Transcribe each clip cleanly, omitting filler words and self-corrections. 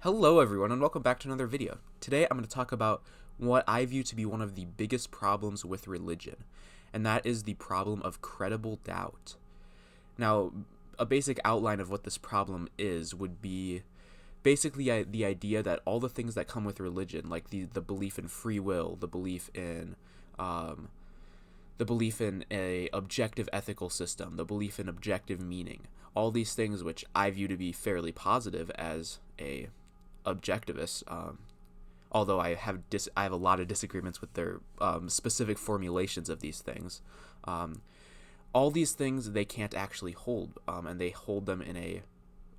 Hello everyone and welcome back to another video. Today I'm going to talk about what I view to be one of the biggest problems with religion, and that is the problem of credible doubt. Now, a basic outline of what this problem is would be basically the idea that all the things that come with religion, like the belief in free will, um, the belief in a objective ethical system, the belief in objective meaning, all these things which I view to be fairly positive as a objectivist, although I have a lot of disagreements with their specific formulations of these things. All these things they can't actually hold, and they hold them in a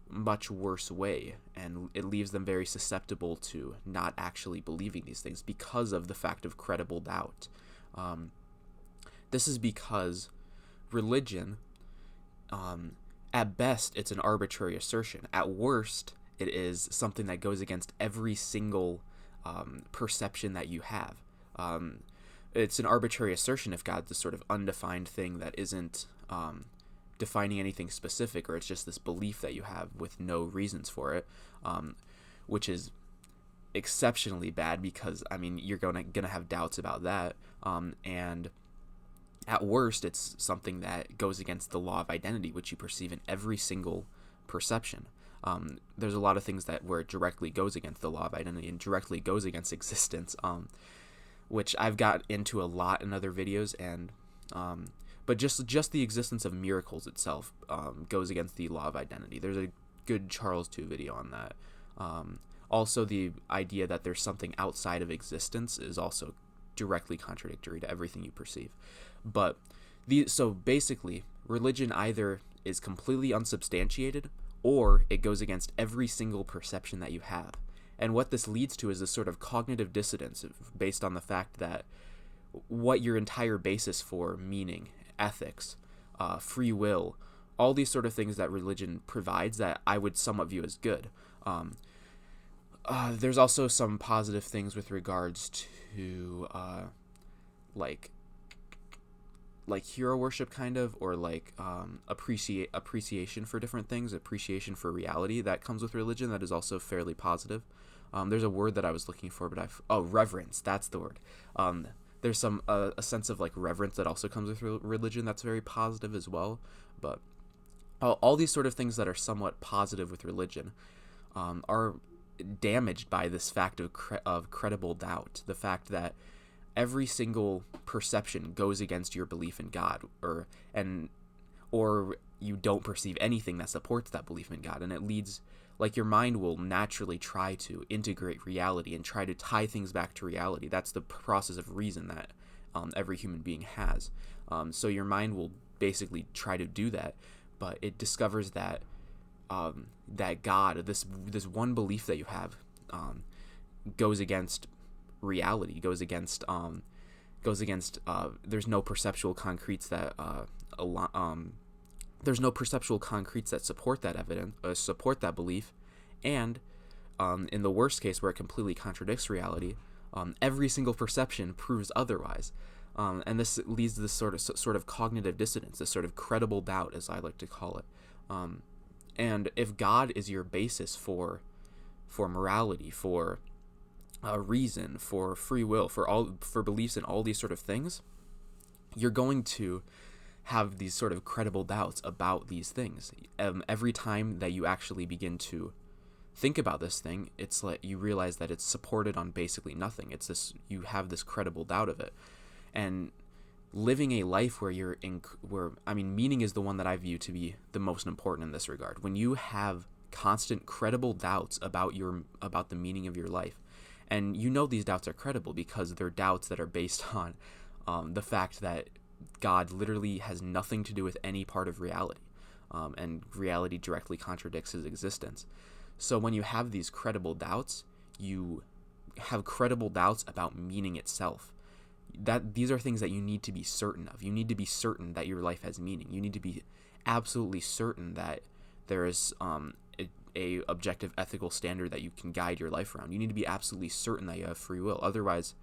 much worse way, and it leaves them very susceptible to not actually believing these things because of the fact of credible doubt. This is because religion, at best, it's an arbitrary assertion. At worst, it is something that goes against every single perception that you have. It's an arbitrary assertion if God's this sort of undefined thing that isn't defining anything specific, or it's just this belief that you have with no reasons for it, which is exceptionally bad because, I mean, you're gonna have doubts about that, and at worst, it's something that goes against the law of identity, which you perceive in every single perception. There's a lot of things where it directly goes against the law of identity and directly goes against existence, which I've got into a lot in other videos, and but just the existence of miracles itself goes against the law of identity. There's a good Charles II video on that. Also, the idea that there's something outside of existence is also directly contradictory to everything you perceive. But so basically, religion either is completely unsubstantiated, or it goes against every single perception that you have. And what this leads to is this sort of cognitive dissonance based on the fact that what your entire basis for meaning, ethics, free will, all these sort of things that religion provides that I would somewhat view as good. There's also some positive things with regards to like hero worship, kind of, or like appreciation for different things, appreciation for reality that comes with religion, that is also fairly positive. There's a word that I was looking for, but reverence, that's the word. There's some a sense of like reverence that also comes with religion that's very positive as well. But all these sort of things that are somewhat positive with religion are damaged by this fact of credible doubt, the fact that every single perception goes against your belief in God, or you don't perceive anything that supports that belief in God, and it leads, like, your mind will naturally try to integrate reality and try to tie things back to reality. That's the process of reason that every human being has. So your mind will basically try to do that, but it discovers that that God, this one belief that you have, goes against reality, goes against there's no perceptual concretes that there's no perceptual concretes that support that evidence, support that belief, and in the worst case where it completely contradicts reality, every single perception proves otherwise, and this leads to this sort of cognitive dissonance, this sort of credible doubt, as I like to call it. And if God is your basis for morality, for reason, for free will, for beliefs in all these sort of things, you're going to have these sort of credible doubts about these things. Every time that you actually begin to think about this thing, it's like you realize that it's supported on basically nothing. You have this credible doubt of it, and living a life where meaning is the one that I view to be the most important in this regard. When you have constant credible doubts about the meaning of your life, and you know these doubts are credible because they're doubts that are based on the fact that God literally has nothing to do with any part of reality, and reality directly contradicts his existence. So when you have these credible doubts, you have credible doubts about meaning itself. That these are things that you need to be certain of. You need to be certain that your life has meaning. You need to be absolutely certain that there is a objective ethical standard that you can guide your life around. You need to be absolutely certain that you have free will. Otherwise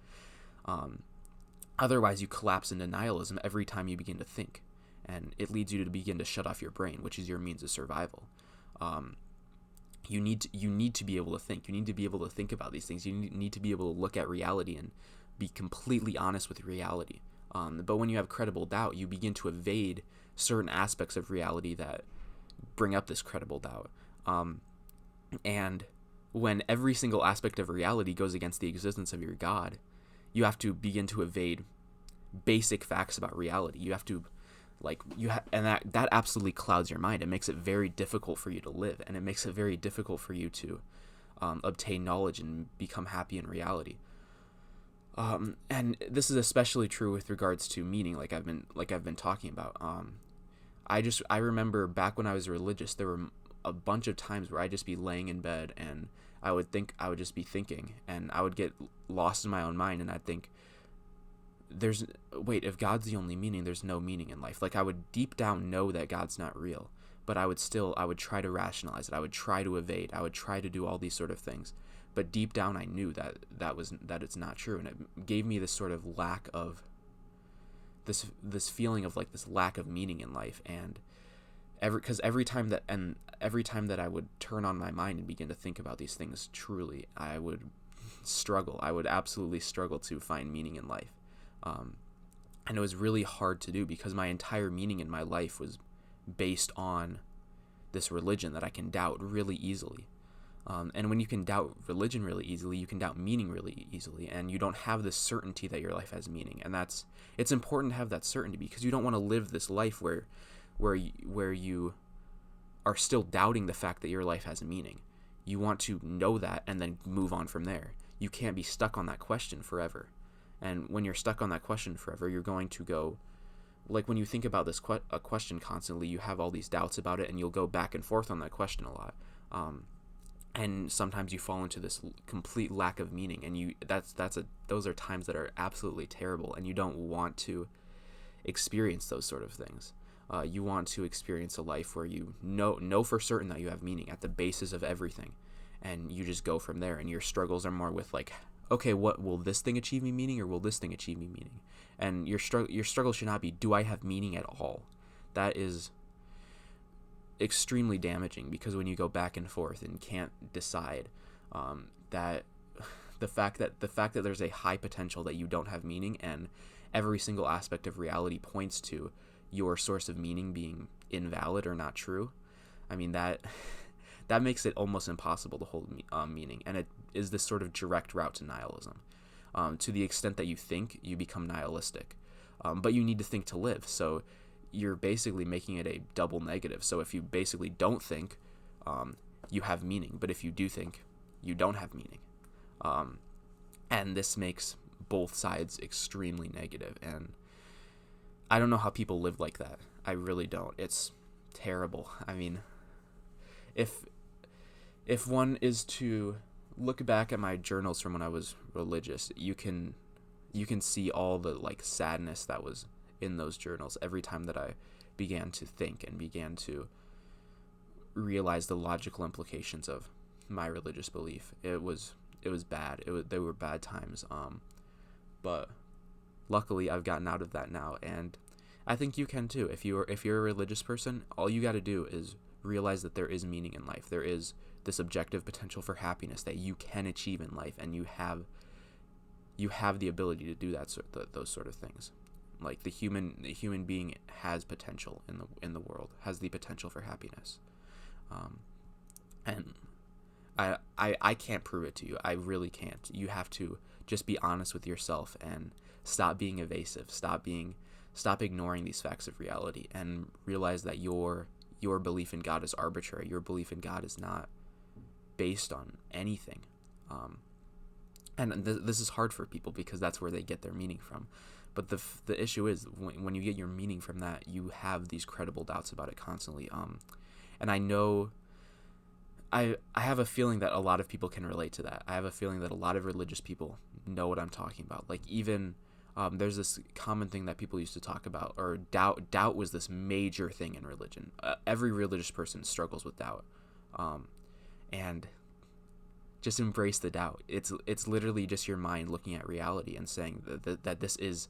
you collapse into nihilism every time you begin to think, and it leads you to begin to shut off your brain, which is your means of survival. you need to be able to think. You need to be able to think about these things. You need to be able to look at reality and be completely honest with reality. But when you have credible doubt, you begin to evade certain aspects of reality that bring up this credible doubt. And when every single aspect of reality goes against the existence of your God, you have to begin to evade basic facts about reality. You have to, and that absolutely clouds your mind. It makes it very difficult for you to live, and it makes it very difficult for you to obtain knowledge and become happy in reality. And this is especially true with regards to meaning, like I've been talking about. I remember back when I was religious, there were a bunch of times where I'd just be laying in bed and I would just be thinking, and I would get lost in my own mind, and I'd think, if God's the only meaning, there's no meaning in life. Like, I would deep down know that God's not real, but I would try to rationalize it. I would try to evade. I would try to do all these sort of things. But deep down, I knew that it's not true, and it gave me this sort of lack of this feeling of like this lack of meaning in life. And every time that I would turn on my mind and begin to think about these things truly, I would struggle. I would absolutely struggle to find meaning in life, and it was really hard to do because my entire meaning in my life was based on this religion that I can doubt really easily. And when you can doubt religion really easily, you can doubt meaning really easily, and you don't have this certainty that your life has meaning. And it's important to have that certainty because you don't want to live this life where you are still doubting the fact that your life has meaning. You want to know that and then move on from there. You can't be stuck on that question forever. And when you're stuck on that question forever, you're going to go, like when you think about this a question constantly, you have all these doubts about it, and you'll go back and forth on that question a lot. And sometimes you fall into this complete lack of meaning, and those are times that are absolutely terrible, and you don't want to experience those sort of things. You want to experience a life where you know for certain that you have meaning at the basis of everything, and you just go from there. And your struggles are more with like, okay, what will this thing achieve me meaning, or will this thing achieve me meaning? And your struggle should not be, do I have meaning at all? That is extremely damaging, because when you go back and forth and can't decide, that the fact that there's a high potential that you don't have meaning, and every single aspect of reality points to your source of meaning being invalid or not true, I mean, that makes it almost impossible to hold meaning, and it is this sort of direct route to nihilism. To the extent that you think, you become nihilistic, but you need to think to live, so you're basically making it a double negative. So if you basically don't think, you have meaning, but if you do think, you don't have meaning. And this makes both sides extremely negative, and I don't know how people live like that. I really don't. It's terrible. I mean, if one is to look back at my journals from when I was religious, you can see all the like sadness that was in those journals every time that I began to think and began to realize the logical implications of my religious belief. It was bad. They were bad times. But luckily I've gotten out of that now, and I think you can too. If you're a religious person, all you got to do is realize that there is meaning in life. There is this objective potential for happiness that you can achieve in life, and you have the ability to do those sort of things. Like the human being has potential in the world, has the potential for happiness, and I can't prove it to you. I really can't. You have to just be honest with yourself and stop being evasive. Stop ignoring these facts of reality, and realize that your belief in God is arbitrary. Your belief in God is not based on anything. And this is hard for people because that's where they get their meaning from. But the issue is when you get your meaning from that, you have these credible doubts about it constantly. And I know, I have a feeling that a lot of people can relate to that. I have a feeling that a lot of religious people know what I'm talking about. Like even there's this common thing that people used to talk about, or doubt. Doubt was this major thing in religion. Every religious person struggles with doubt, and just embrace the doubt. It's literally just your mind looking at reality and saying that this is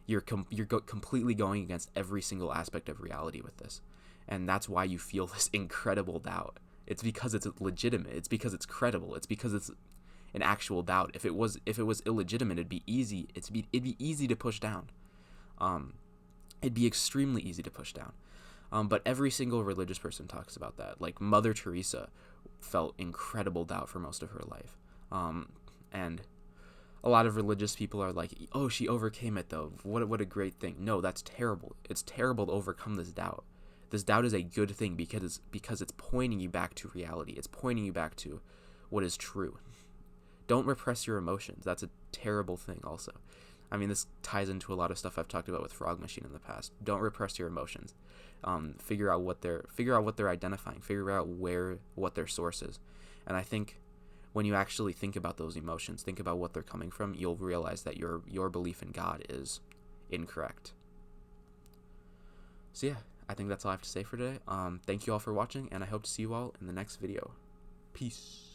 you're completely going against every single aspect of reality with this, and that's why you feel this incredible doubt. It's because it's legitimate. It's because it's credible. It's because it's an actual doubt. If it was illegitimate, it'd be easy. It'd be easy to push down. It'd be extremely easy to push down. But every single religious person talks about that. Like Mother Teresa felt incredible doubt for most of her life. And a lot of religious people are like, oh, she overcame it though. What a great thing. No, that's terrible. It's terrible to overcome this doubt. This doubt is a good thing because it's pointing you back to reality. It's pointing you back to what is true. Don't repress your emotions. That's a terrible thing also. I mean, this ties into a lot of stuff I've talked about with Frog Machine in the past. Don't repress your emotions. Figure out what they're identifying. Figure out what their source is. And I think when you actually think about those emotions, think about what they're coming from, you'll realize that your belief in God is incorrect. So yeah, I think that's all I have to say for today. Thank you all for watching, and I hope to see you all in the next video. Peace.